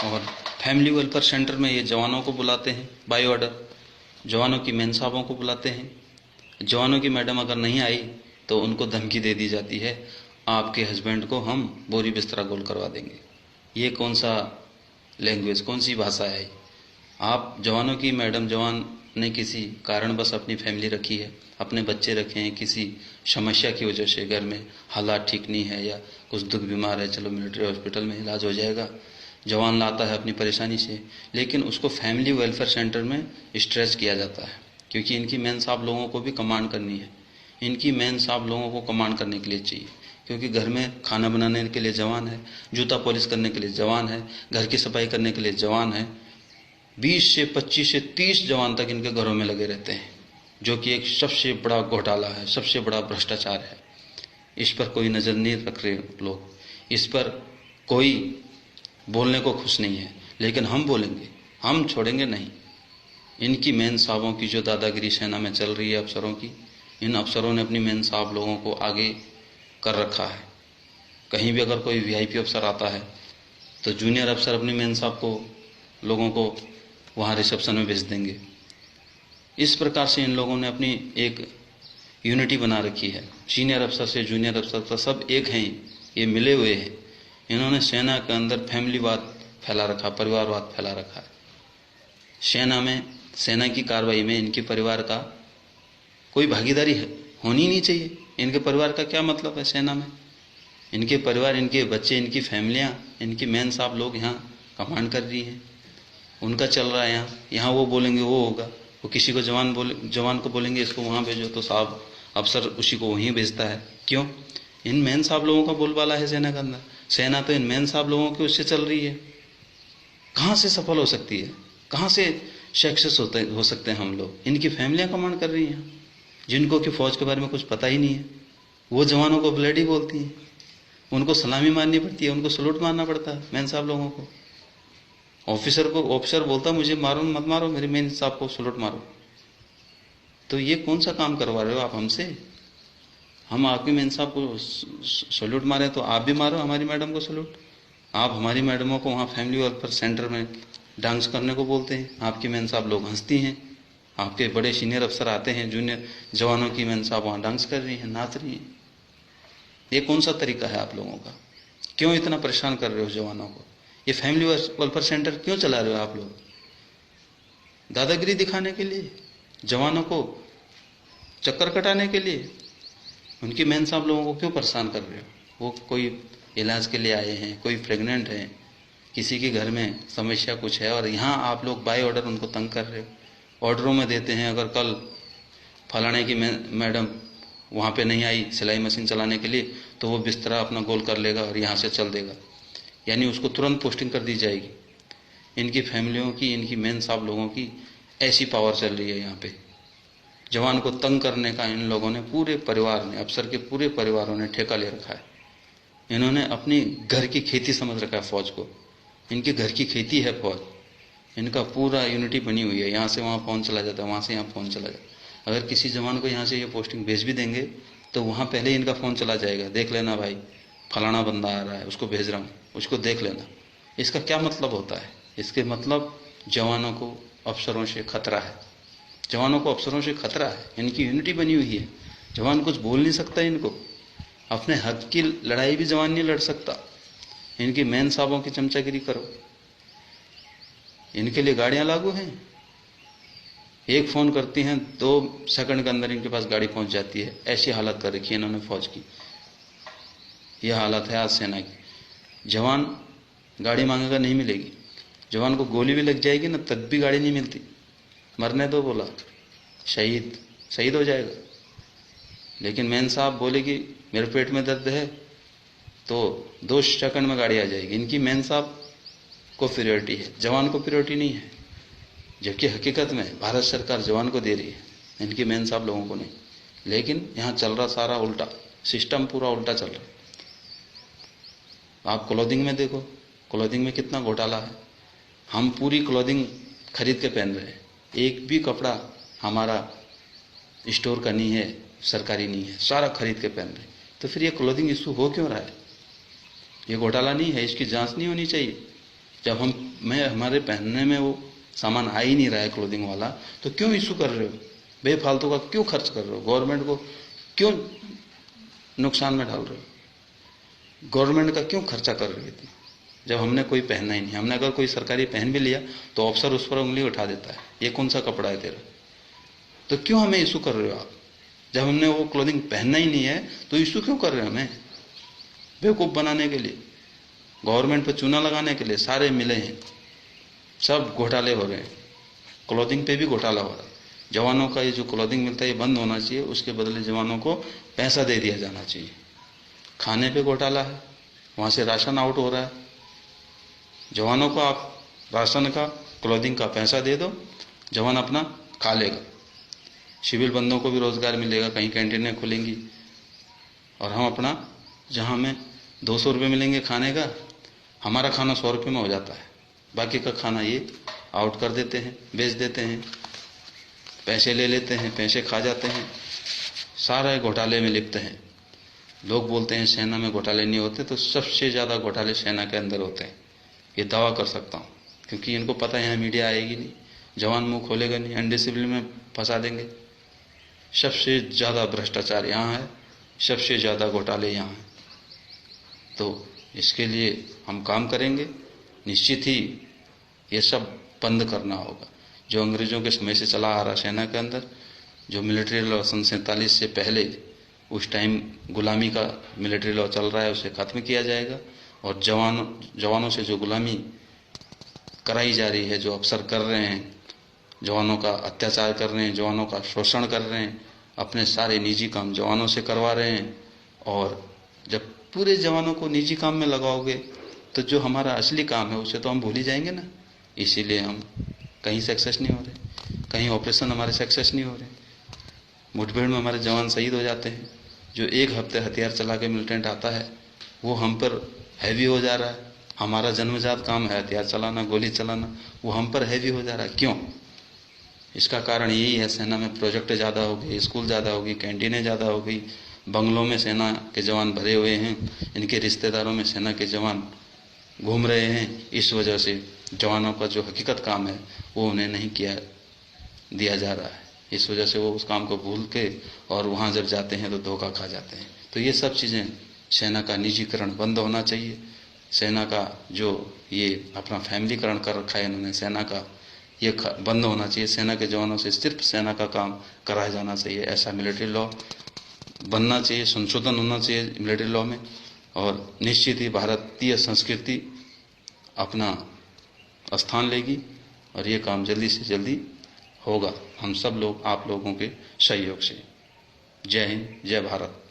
और family welfare centre में ये जवानों को बुलाते हैं बाय ऑर्डर, जवानों की मेन साहबों को बुलाते हैं। जवानों की मैडम अगर नहीं आई तो उनको धमकी दे दी जाती है, आपके हस्बैंड को हम बोरी बिस्तरा गोल करवा देंगे। ये कौन सा लैंग्वेज, कौन सी भाषा है? आप जवानों की मैडम, जवान ने किसी कारणवश अपनी फैमिली रखी है, अपने बच्चे रखे हैं, किसी समस्या की वजह से घर में हालात ठीक नहीं है या कुछ दुख बीमार है, चलो मिलिट्री हॉस्पिटल में इलाज हो जाएगा, जवान लाता है अपनी परेशानी से, लेकिन उसको फैमिली वेलफेयर सेंटर में स्ट्रेच किया जाता है, क्योंकि इनकी मेन साहब लोगों को भी कमांड करनी है। इनकी मेन साहब लोगों को कमांड करने के लिए चाहिए, क्योंकि घर में खाना बनाने के लिए जवान है, जूता पॉलिश करने के लिए जवान है, घर की सफाई करने के लिए जवान है। 20 से 25 से 30 जवान तक इनके घरों में लगे रहते हैं, जो कि एक सबसे बड़ा घोटाला है, सबसे बड़ा भ्रष्टाचार है। इस पर कोई नज़र नहीं रख रहे लोग, इस पर कोई बोलने को खुश नहीं है, लेकिन हम बोलेंगे, हम छोड़ेंगे नहीं। इनकी मेन साहबों की जो दादागिरी सेना में चल रही है अफसरों की, इन अफसरों ने अपनी मेन साहब लोगों को आगे कर रखा है। कहीं भी अगर कोई वीआईपी अफसर आता है तो जूनियर अफसर अपनी मेन साहब को, लोगों को वहाँ रिसेप्शन में भेज देंगे। इस प्रकार से इन लोगों ने अपनी एक यूनिटी बना रखी है। सीनियर अफसर से जूनियर अफसर तक सब एक हैं, ये मिले हुए हैं। इन्होंने सेना के अंदर फैमिलीवाद फैला रखा, परिवारवाद फैला रखा है। सेना में, सेना की कार्रवाई में इनके परिवार का कोई भागीदारी होनी नहीं चाहिए। इनके परिवार का क्या मतलब है सेना में? इनके परिवार, इनके बच्चे, इनकी फैमिलियाँ, इनकी मेन साहब लोग यहाँ कमांड कर रही हैं, उनका चल रहा है। यहाँ वो बोलेंगे वो होगा, वो किसी को जवान को बोलेंगे इसको वहाँ भेजो, तो साहब अफसर उसी को वहीं भेजता है। क्यों? इन मेन साहब लोगों का बोलबाला है सेना के अंदर। सेना तो इन मेन साहब लोगों की उससे चल रही है। कहाँ से सफल हो सकती है? कहाँ से सक्सेस हो सकते हैं हम लोग? इनकी फैमिलियाँ कमांड कर रही हैं, जिनको कि फौज के बारे में कुछ पता ही नहीं है। वो जवानों को ब्लडी बोलती हैं, उनको सलामी मारनी पड़ती है, उनको सलूट मारना पड़ता है मेन साहब लोगों को। ऑफिसर बोलता मुझे मारो मत मारो, मेरे मेन साहब को सलूट मारो। तो ये कौन सा काम करवा रहे हो आप हमसे? हम आपके मेन साहब को सलूट मारे तो आप भी मारो हमारी मैडम को सलूट। आप हमारी मैडमों को वहाँ फैमिली वेलफेयर सेंटर में डांस करने को बोलते हैं, आपकी मेन साहब लोग हंसती हैं। आपके बड़े सीनियर अफसर आते हैं, जूनियर जवानों की मेन साहब वहाँ डांस कर रही हैं, नाच रही हैं। ये कौन सा तरीका है आप लोगों का? क्यों इतना परेशान कर रहे हो जवानों को? ये फैमिली वेलफेयर सेंटर क्यों चला रहे हो आप लोग? दादागिरी दिखाने के लिए, जवानों को चक्कर कटाने के लिए? उनकी मेन साहब लोगों को क्यों परेशान कर रहे हो? वो कोई इलाज के लिए आए हैं, कोई प्रेग्नेंट है, किसी के घर में समस्या कुछ है, और यहाँ आप लोग बाय ऑर्डर उनको तंग कर रहे हो। ऑर्डरों में देते हैं, अगर कल फलाने की मैडम वहाँ पे नहीं आई सिलाई मशीन चलाने के लिए, तो वो बिस्तरा अपना गोल कर लेगा और यहाँ से चल देगा, यानी उसको तुरंत पोस्टिंग कर दी जाएगी। इनकी फैमिलियों की, इनकी मेन साहब लोगों की ऐसी पावर चल रही है यहाँ पे। जवान को तंग करने का इन लोगों ने, पूरे परिवार ने, अफसर के पूरे परिवारों ने ठेका ले रखा है। इन्होंने अपनी घर की खेती समझ रखा है फौज को। इनके घर की खेती है फौज। इनका पूरा यूनिटी बनी हुई है, यहाँ से वहाँ फोन चला जाता है, वहाँ से यहाँ फोन चला जाता है। अगर किसी जवान को यहाँ से ये पोस्टिंग भेज भी देंगे तो वहाँ पहले इनका फ़ोन चला जाएगा, देख लेना भाई फलाना बंदा आ रहा है, उसको भेज रहा हूँ, उसको देख लेना। इसका क्या मतलब होता है? इसके मतलब जवानों को अफसरों से खतरा है, जवानों को अफसरों से खतरा है। इनकी यूनिटी बनी हुई है, जवान कुछ बोल नहीं सकता इनको। अपने हक की लड़ाई भी जवान नहीं लड़ सकता। इनकी मेन साहबों की चमचागिरी करो। इनके लिए गाड़ियाँ लागू हैं, एक फ़ोन करती हैं 2 सेकंड के अंदर इनके पास गाड़ी पहुंच जाती है। ऐसी हालत कर रखी है इन्होंने फौज की। यह हालत है आज सेना की। जवान गाड़ी मांगेगा नहीं मिलेगी, जवान को गोली भी लग जाएगी ना तब भी गाड़ी नहीं मिलती। मरने दो बोला, शहीद हो जाएगा। लेकिन मेन साहब बोलेगी मेरे पेट में दर्द है तो 2 सेकंड में गाड़ी आ जाएगी। इनकी मेन साहब को प्रियोरिटी है, जवान को प्रियोरिटी नहीं है। जबकि हकीकत में भारत सरकार जवान को दे रही है, इनकी मेन साहब लोगों को नहीं। लेकिन यहाँ चल रहा सारा उल्टा, सिस्टम पूरा उल्टा चल रहा है। आप क्लोथिंग में देखो, क्लोथिंग में कितना घोटाला है। हम पूरी क्लोथिंग खरीद के पहन रहे हैं, एक भी कपड़ा हमारा स्टोर का नहीं है, सरकारी नहीं है, सारा खरीद के पहन रहे हैं। तो फिर ये क्लोथिंग इशू हो क्यों रहा है? ये घोटाला नहीं है? इसकी जांच नहीं होनी चाहिए? जब हम मैं हमारे पहनने में वो सामान आ ही नहीं रहा है क्लोथिंग वाला, तो क्यों इशू कर रहे हो? बेफालतू का क्यों खर्च कर रहे हो? गवर्नमेंट को क्यों नुकसान में डाल रहे हो? गवर्नमेंट का क्यों खर्चा कर रही थी जब हमने कोई पहनना ही नहीं? हमने अगर कोई सरकारी पहन भी लिया तो अफसर उस पर उंगली उठा देता है, ये कौन सा कपड़ा है तेरा? तो क्यों हमें इशू कर रहे हो आप? जब हमने वो क्लोथिंग पहनना ही नहीं है तो इशू क्यों कर रहे हो हमें? बेवकूफ़ बनाने के लिए, गवर्नमेंट पर चूना लगाने के लिए सारे मिले हैं, सब घोटाले हो रहे हैं। क्लोथिंग पे भी घोटाला हो रहा है। जवानों का ये जो क्लोथिंग मिलता है ये बंद होना चाहिए, उसके बदले जवानों को पैसा दे दिया जाना चाहिए। खाने पे घोटाला है, वहाँ से राशन आउट हो रहा है। जवानों को आप राशन का, क्लोथिंग का पैसा दे दो, जवान अपना खा लेगा। सिविल बंदों को भी रोजगार मिलेगा, कहीं कैंटीनें खुलेंगी और हम अपना, जहाँ हमें 200 रुपये मिलेंगे खाने का, हमारा खाना 100 रुपये में हो जाता है। बाकी का खाना ये आउट कर देते हैं, बेच देते हैं, पैसे ले लेते हैं, पैसे खा जाते हैं, सारे घोटाले में लिप्त हैं। लोग बोलते हैं सेना में घोटाले नहीं होते, तो सबसे ज़्यादा घोटाले सेना के अंदर होते हैं, ये दावा कर सकता हूँ, क्योंकि इनको पता है यहाँ मीडिया आएगी नहीं, जवान मुंह खोलेगा नहीं, अनडिसिप्लिन में फंसा देंगे। सबसे ज़्यादा भ्रष्टाचार यहाँ है, सबसे ज़्यादा घोटाले यहाँ हैं। तो इसके लिए हम काम करेंगे, निश्चित ही ये सब बंद करना होगा। जो अंग्रेज़ों के समय से चला आ रहा सेना के अंदर, जो मिलिट्री लॉ सन 47 से पहले उस टाइम गुलामी का मिलिट्री लॉ चल रहा है, उसे ख़त्म किया जाएगा। और जवानों से जो गुलामी कराई जा रही है, जो अफसर कर रहे हैं, जवानों का अत्याचार कर रहे हैं, जवानों का शोषण कर रहे हैं, अपने सारे निजी काम जवानों से करवा रहे हैं। और जब पूरे जवानों को निजी काम में लगाओगे तो जो हमारा असली काम है उसे तो हम भूल ही जाएंगे ना। इसीलिए हम कहीं सक्सेस नहीं हो रहे, कहीं ऑपरेशन हमारे सक्सेस नहीं हो रहे। मुठभेड़ में हमारे जवान शहीद हो जाते हैं। जो एक हफ्ते हथियार चला के मिलिटेंट आता है वो हम पर हैवी हो जा रहा है। हमारा जन्मजात काम है हथियार चलाना, गोली चलाना, वो हम पर हैवी हो जा रहा है। क्यों? इसका कारण यही है, सेना में प्रोजेक्ट ज़्यादा हो गए, स्कूल ज़्यादा हो गई, कैंटीनें ज़्यादा हो गई, बंगलों में सेना के जवान भरे हुए हैं, इनके रिश्तेदारों में सेना के जवान घूम रहे हैं। इस वजह से जवानों का जो हकीकत काम है वो उन्हें नहीं दिया जा रहा है। इस वजह से वो उस काम को भूल के और वहाँ जब जाते हैं तो धोखा खा जाते हैं। तो ये सब चीज़ें, सेना का निजीकरण बंद होना चाहिए। सेना का जो ये अपना फैमिलीकरण कर रखा है इन्होंने सेना का, ये बंद होना चाहिए। सेना के जवानों से सिर्फ सेना का काम कराया जाना चाहिए। ऐसा मिलिट्री लॉ बनना चाहिए, संशोधन होना चाहिए मिलिट्री लॉ में। और निश्चित ही भारतीय संस्कृति अपना स्थान लेगी और ये काम जल्दी से जल्दी होगा, हम सब लोग, आप लोगों के सहयोग से। जय हिंद, जय भारत।